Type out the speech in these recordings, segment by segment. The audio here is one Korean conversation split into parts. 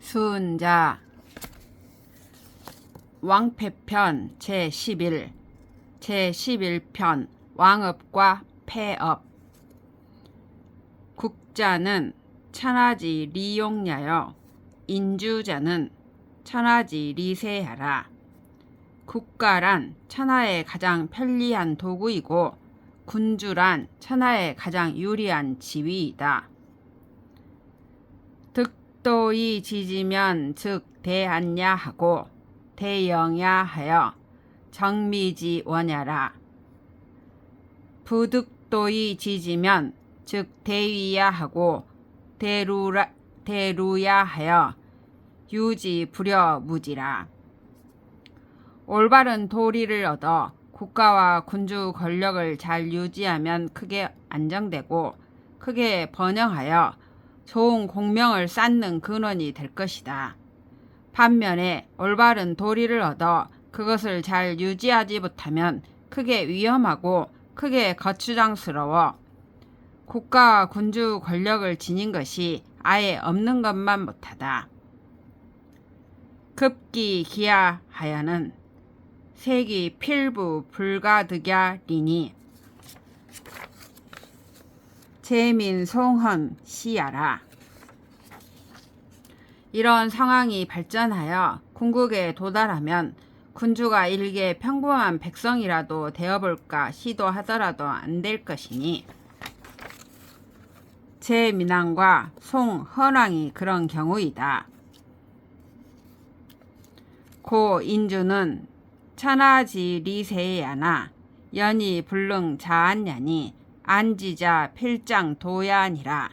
수은자 왕패편 제11 제11편 왕업과 폐업. 국자는 천하지 리용야여 인주자는 천하지 리세하라. 국가란 천하에 가장 편리한 도구이고 군주란 천하에 가장 유리한 지위이다. 득도이 지지면 즉 대안야 하고 대영야 하여 정미지 원야라. 부득도이 지지면 즉 대위야 하고 대루야 하여 유지 불여 무지라. 올바른 도리를 얻어 국가와 군주 권력을 잘 유지하면 크게 안정되고 크게 번영하여 좋은 공명을 쌓는 근원이 될 것이다. 반면에 올바른 도리를 얻어 그것을 잘 유지하지 못하면 크게 위험하고 크게 거추장스러워 국가와 군주 권력을 지닌 것이 아예 없는 것만 못하다. 급기 기하하여는 세기 필부 불가득야 리니 재민 송헌 시야라. 이런 상황이 발전하여 궁극에 도달하면 군주가 일개 평범한 백성이라도 되어볼까 시도하더라도 안 될 것이니 제민왕과 송헌왕이 그런 경우이다. 고 인주는 천하지 리세야나 연이 불능 자안야니 안지자 필장 도야니라.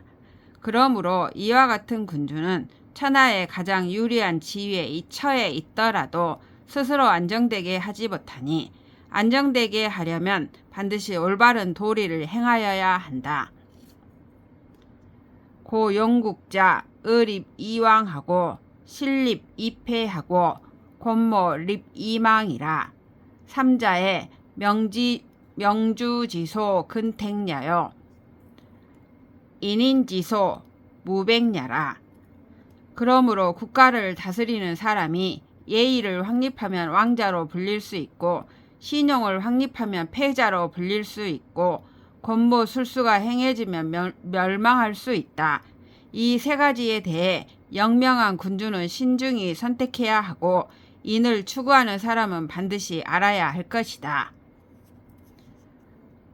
그러므로 이와 같은 군주는 천하에 가장 유리한 지위에 처해 있더라도 스스로 안정되게 하지 못하니 안정되게 하려면 반드시 올바른 도리를 행하여야 한다. 고 용국자 의립 이왕하고 신립 이패하고 곤모 립 이망이라. 삼자에 명주지소 근택야요 인인지소 무백야라. 그러므로 국가를 다스리는 사람이 예의를 확립하면 왕자로 불릴 수 있고 신용을 확립하면 패자로 불릴 수 있고 권모술수가 행해지면 멸망할 수 있다. 이 세 가지에 대해 영명한 군주는 신중히 선택해야 하고 인을 추구하는 사람은 반드시 알아야 할 것이다.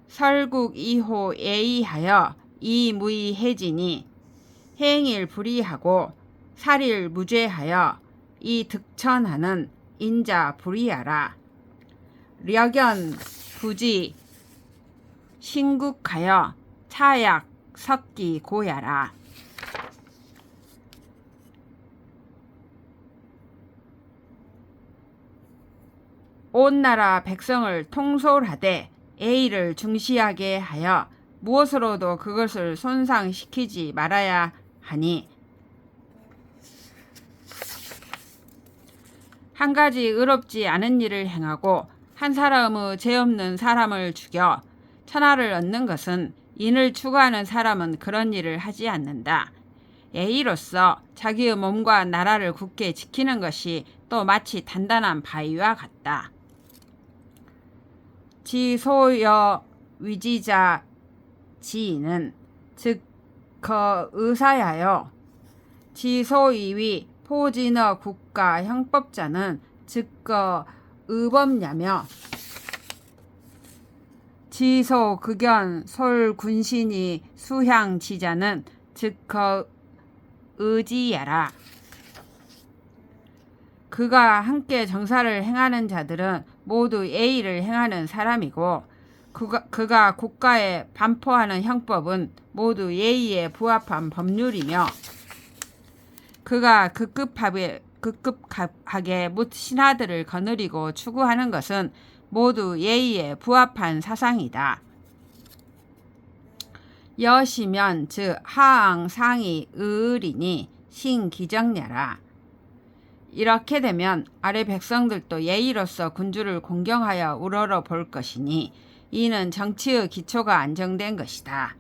설국 2호 예의하여 이무의해지니 행일 불의하고 살일 무죄하여 이 득천하는 인자 불의하라. 력연 부지 신국하여 차약 석기 고야라. 온 나라 백성을 통솔하되 예의를 중시하게 하여 무엇으로도 그것을 손상시키지 말아야 하니 한 가지 의롭지 않은 일을 행하고 한 사람의 죄 없는 사람을 죽여 천하를 얻는 것은 인을 추구하는 사람은 그런 일을 하지 않는다. 예의로서 자기의 몸과 나라를 굳게 지키는 것이 또 마치 단단한 바위와 같다. 지소여 위지자 지인은 즉 거의사야여 지소이위 포진어 국가 형법자는 즉거 의범야며 지소 극연 솔군신이 수향지자는 즉거 의지야라. 그가 함께 정사를 행하는 자들은 모두 예의를 행하는 사람이고 그가 국가에 반포하는 형법은 모두 예의에 부합한 법률이며 그가 급급하게 묻 신하들을 거느리고 추구하는 것은 모두 예의에 부합한 사상이다. 여시면 즉 하앙 상이 의리니 신기정야라. 이렇게 되면 아래 백성들도 예의로서 군주를 공경하여 우러러 볼 것이니 이는 정치의 기초가 안정된 것이다.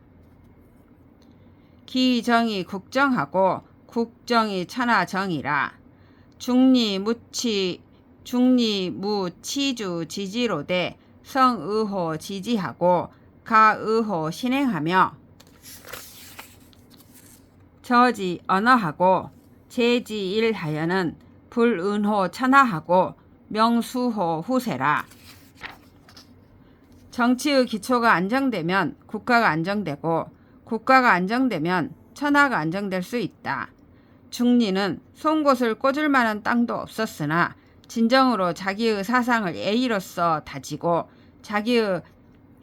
기정이 국정하고 국정이 천하정이라. 중리무치주 지지로되 성의호 지지하고 가의호 신행하며 저지 언어하고 제지일하여는 불은호 천하하고 명수호 후세라. 정치의 기초가 안정되면 국가가 안정되고 국가가 안정되면 천하가 안정될 수 있다. 중리는 송곳을 꽂을 만한 땅도 없었으나 진정으로 자기의 사상을 예의로서 다지고 자기의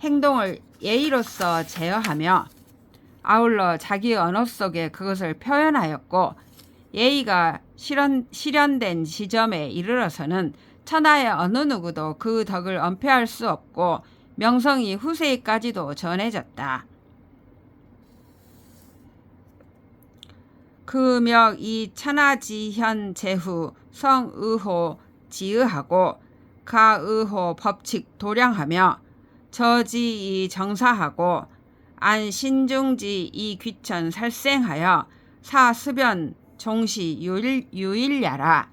행동을 예의로서 제어하며 아울러 자기의 언어 속에 그것을 표현하였고 예의가 실현된 지점에 이르러서는 천하의 어느 누구도 그 덕을 은폐할 수 없고 명성이 후세에까지도 전해졌다. 금역 이 천하지현 제후 성의호 지의하고 가의호 법칙 도량하며 저지 이 정사하고 안신중지 이 귀천 살생하여 사습연 종시 유일야라.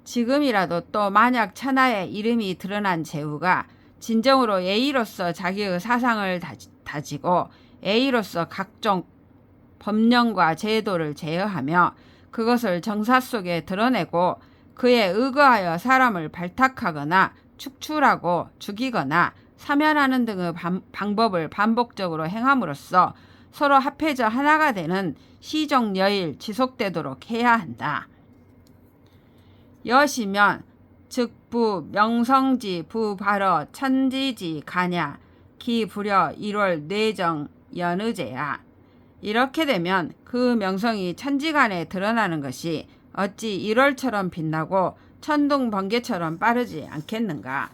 지금이라도 또 만약 천하의 이름이 드러난 제후가 진정으로 예의로서 자기의 사상을 다지고 예의로서 각종 법령과 제도를 제어하며 그것을 정사 속에 드러내고 그에 의거하여 사람을 발탁하거나 축출하고 죽이거나 사면하는 등의 방법을 반복적으로 행함으로써 서로 합해져 하나가 되는 시종여일 지속되도록 해야 한다. 여시면 즉부 명성지 부발어 천지지 가냐 기부려 1월 뇌정 연의제야. 이렇게 되면 그 명성이 천지간에 드러나는 것이 어찌 1월처럼 빛나고 천둥번개처럼 빠르지 않겠는가.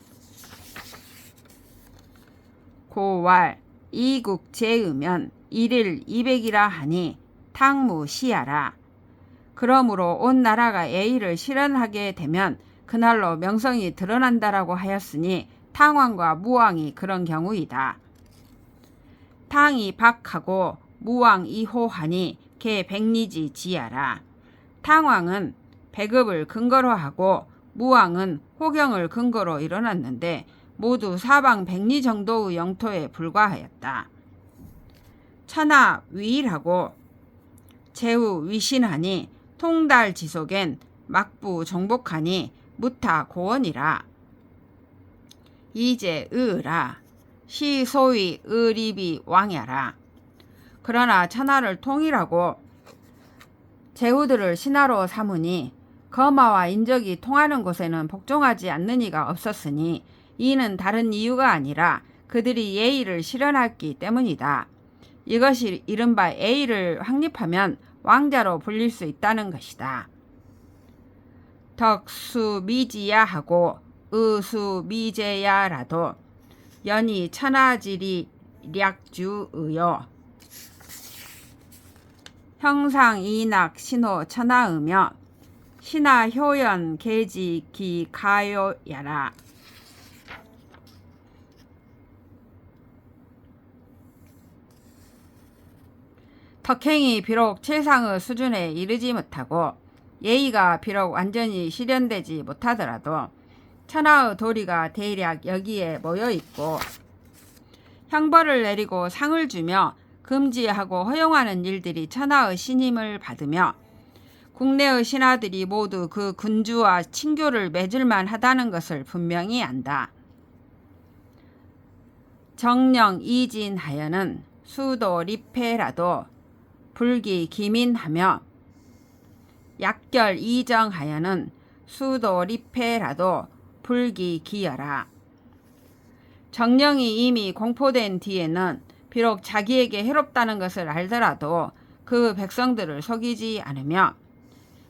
고왈 이국 제의면 1일 200이라 하니 탕무시야라. 그러므로 온 나라가 예의를 실현하게 되면 그날로 명성이 드러난다라고 하였으니 탕왕과 무왕이 그런 경우이다. 탕이 박하고 무왕 이호하니 개 백리지 지야라. 탕왕은 배급을 근거로 하고 무왕은 호경을 근거로 일어났는데 모두 사방 백리 정도의 영토에 불과하였다. 천하 위일하고 제후 위신하니 통달 지속엔 막부 정복하니 무타 고원이라. 이제 의라. 시 소위 의립이 왕야라. 그러나 천하를 통일하고 제후들을 신하로 삼으니 거마와 인적이 통하는 곳에는 복종하지 않는 이가 없었으니 이는 다른 이유가 아니라 그들이 예의를 실현했기 때문이다. 이것이 이른바 예의를 확립하면 왕자로 불릴 수 있다는 것이다. 덕수미지야하고 의수미제야라도 연이 천하지리 략주의요. 형상이낙 신호 천하의며 신하효연 계지기 가요야라. 덕행이 비록 최상의 수준에 이르지 못하고 예의가 비록 완전히 실현되지 못하더라도 천하의 도리가 대략 여기에 모여있고 형벌을 내리고 상을 주며 금지하고 허용하는 일들이 천하의 신임을 받으며 국내의 신하들이 모두 그 군주와 친교를 맺을만 하다는 것을 분명히 안다. 정령 이진하여는 수도 리패라도 불기 기민하며 약결 이정하여는 수도 리패라도 불기 기여라. 정령이 이미 공포된 뒤에는 비록 자기에게 해롭다는 것을 알더라도 그 백성들을 속이지 않으며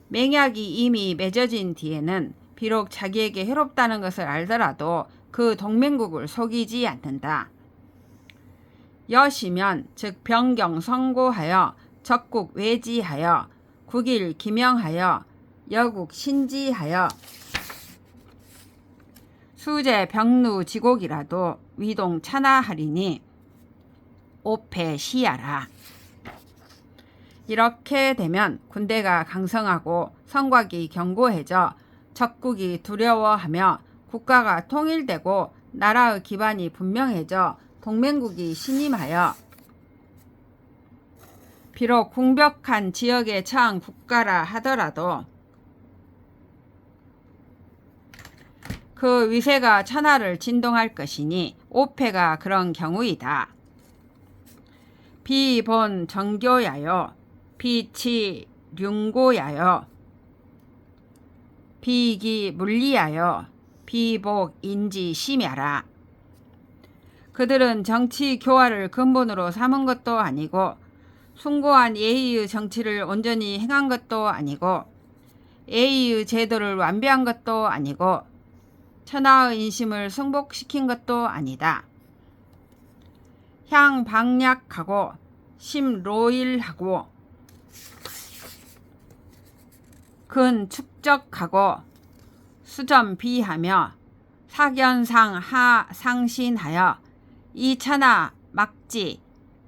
맹약이 이미 맺어진 뒤에는 비록 자기에게 해롭다는 것을 알더라도 그 동맹국을 속이지 않는다. 여시면 즉 변경 선고하여 적국 외지하여 국일 기명하여 여국 신지하여 수제 병루 지곡이라도 위동 천하하리니 오패 시야라. 이렇게 되면 군대가 강성하고 성곽이 견고해져 적국이 두려워하며 국가가 통일되고 나라의 기반이 분명해져 동맹국이 신임하여 비록 궁벽한 지역에 처한 국가라 하더라도 그 위세가 천하를 진동할 것이니 오패가 그런 경우이다. 비본 정교야요, 비치 륜고야요, 비기 물리하여 비복 인지 심야라. 그들은 정치 교화를 근본으로 삼은 것도 아니고 숭고한 예의의 정치를 온전히 행한 것도 아니고 예의의 제도를 완비한 것도 아니고 천하의 인심을 승복시킨 것도 아니다. 향방약하고 심로일하고 근축적하고 수점비하며 사견상 하상신하여 이천하 막지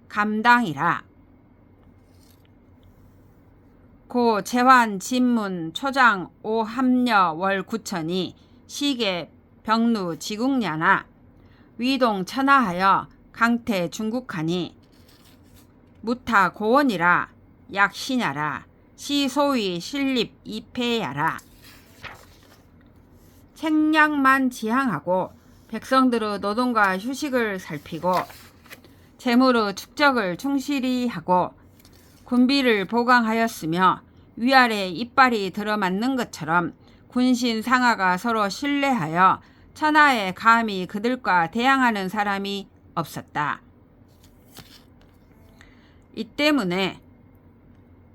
감당이라. 고 재환 진문 초장 오합녀 월구천이 시계 병루 지국냐나 위동 천하하여 강태 중국하니 무타 고원이라 약시냐라 시소위 신립 이패야라. 책량만 지향하고 백성들의 노동과 휴식을 살피고 재물의 축적을 충실히 하고 군비를 보강하였으며 위아래 이빨이 들어맞는 것처럼 군신 상하가 서로 신뢰하여 천하에 감히 그들과 대항하는 사람이 없었다. 이 때문에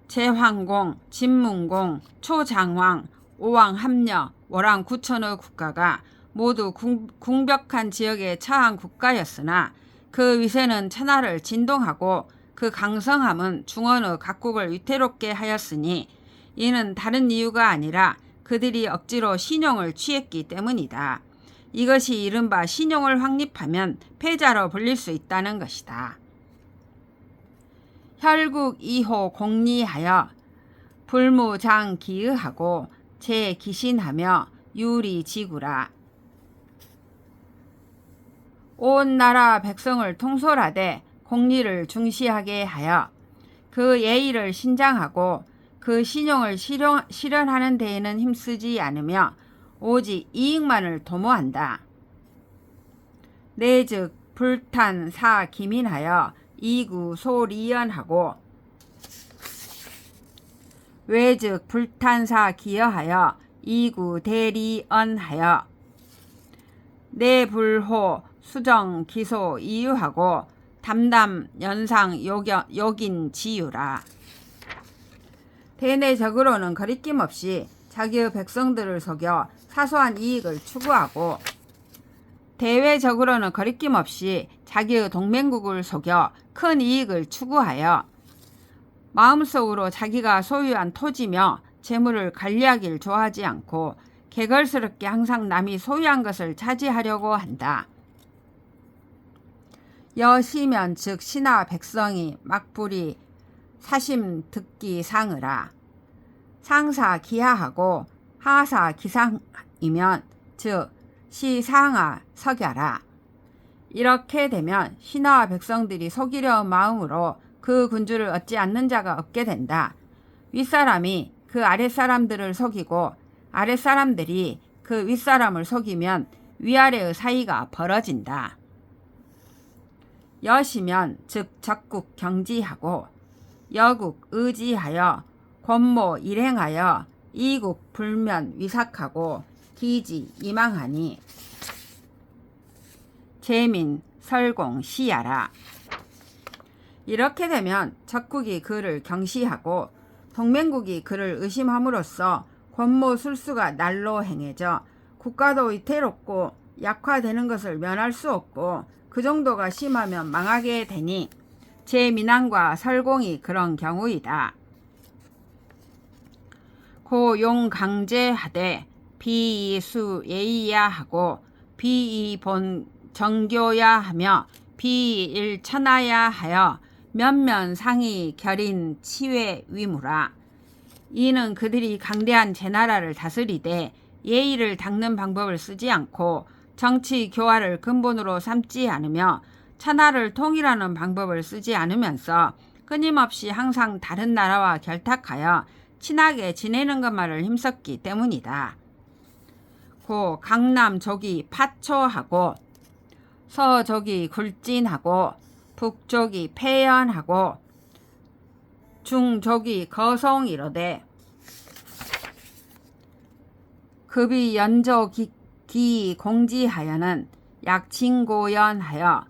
제황공, 진문공, 초장왕, 오왕합녀, 월왕구천의 국가가 모두 궁벽한 지역에 처한 국가였으나 그 위세는 천하를 진동하고 그 강성함은 중원의 각국을 위태롭게 하였으니 이는 다른 이유가 아니라 그들이 억지로 신용을 취했기 때문이다. 이것이 이른바 신용을 확립하면 패자로 불릴 수 있다는 것이다. 혈국 2호 공리하여 불무장기의하고 제기신하며 유리지구라. 온 나라 백성을 통솔하되 공리를 중시하게 하여 그 예의를 신장하고 그 신용을 실현하는 데에는 힘쓰지 않으며 오직 이익만을 도모한다. 내즉 불탄 사 기민하여 이구 소리연하고 외즉 불탄사 기여하여 이구 대리언하여 내불호 수정 기소 이유하고 담담 연상 요긴 지유라. 대내적으로는 거리낌 없이 자기의 백성들을 속여 사소한 이익을 추구하고 대외적으로는 거리낌 없이 자기의 동맹국을 속여 큰 이익을 추구하여 마음속으로 자기가 소유한 토지며 재물을 관리하길 좋아하지 않고 개걸스럽게 항상 남이 소유한 것을 차지하려고 한다. 여시면 즉 신하 백성이 막불이 사심 듣기 상으라. 상사 기하하고 하사 기상이면 즉 시상하 석야라. 이렇게 되면 신하와 백성들이 속이려는 마음으로 그 군주를 얻지 않는 자가 없게 된다. 윗사람이 그 아랫사람들을 속이고 아랫사람들이 그 윗사람을 속이면 위아래의 사이가 벌어진다. 여시면 즉 적국 경지하고 여국 의지하여 권모 일행하여 이국 불면 위삭하고 기지 이망하니 재민 설공 시야라. 이렇게 되면 적국이 그를 경시하고 동맹국이 그를 의심함으로써 권모 술수가 날로 행해져 국가도 위태롭고 약화되는 것을 면할 수 없고 그 정도가 심하면 망하게 되니 제민왕과 설공이 그런 경우이다. 고용 강제하되 비이수 예의야 하고 비이본 정교야 하며 비일천하야 하여 면면 상이 결인 치외 위무라. 이는 그들이 강대한 제나라를 다스리되 예의를 닦는 방법을 쓰지 않고 정치 교화를 근본으로 삼지 않으며 천하를 통일하는 방법을 쓰지 않으면서 끊임없이 항상 다른 나라와 결탁하여 친하게 지내는 것만을 힘썼기 때문이다. 고 강남족이 파초하고 서족이 굴진하고 북족이 폐연하고 중족이 거성이로되 급이 연조 기 공지하여는 약친고연하여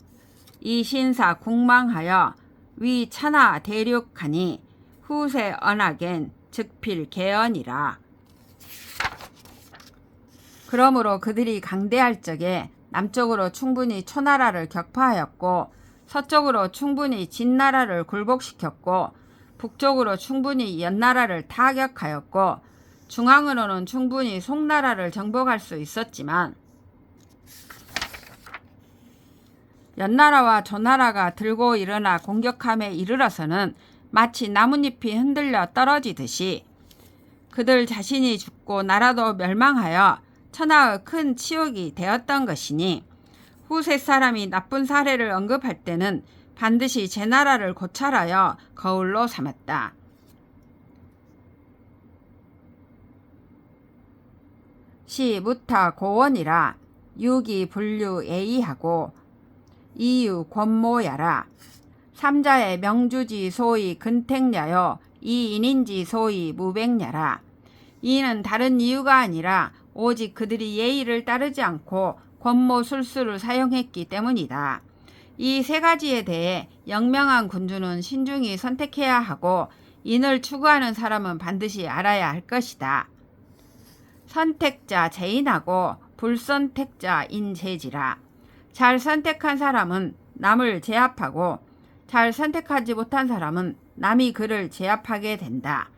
이신사 국망하여 위 천하 대륙하니 후세 언하겐 즉필 개연이라. 그러므로 그들이 강대할 적에 남쪽으로 충분히 초나라를 격파하였고 서쪽으로 충분히 진나라를 굴복시켰고 북쪽으로 충분히 연나라를 타격하였고 중앙으로는 충분히 송나라를 정복할 수 있었지만 연나라와 조나라가 들고 일어나 공격함에 이르러서는 마치 나뭇잎이 흔들려 떨어지듯이 그들 자신이 죽고 나라도 멸망하여 천하의 큰 치욕이 되었던 것이니 후세 사람이 나쁜 사례를 언급할 때는 반드시 제 나라를 고찰하여 거울로 삼았다. 시 무타 고원이라 유기 분류 예의하고 이유 권모야라. 삼자의 명주지 소위 근택녀요 이인인지 소위 무백녀라. 이는 다른 이유가 아니라 오직 그들이 예의를 따르지 않고 권모술수를 사용했기 때문이다. 이 세 가지에 대해 영명한 군주는 신중히 선택해야 하고 인을 추구하는 사람은 반드시 알아야 할 것이다. 선택자 제인하고 불선택자 인제지라. 잘 선택한 사람은 남을 제압하고 잘 선택하지 못한 사람은 남이 그를 제압하게 된다.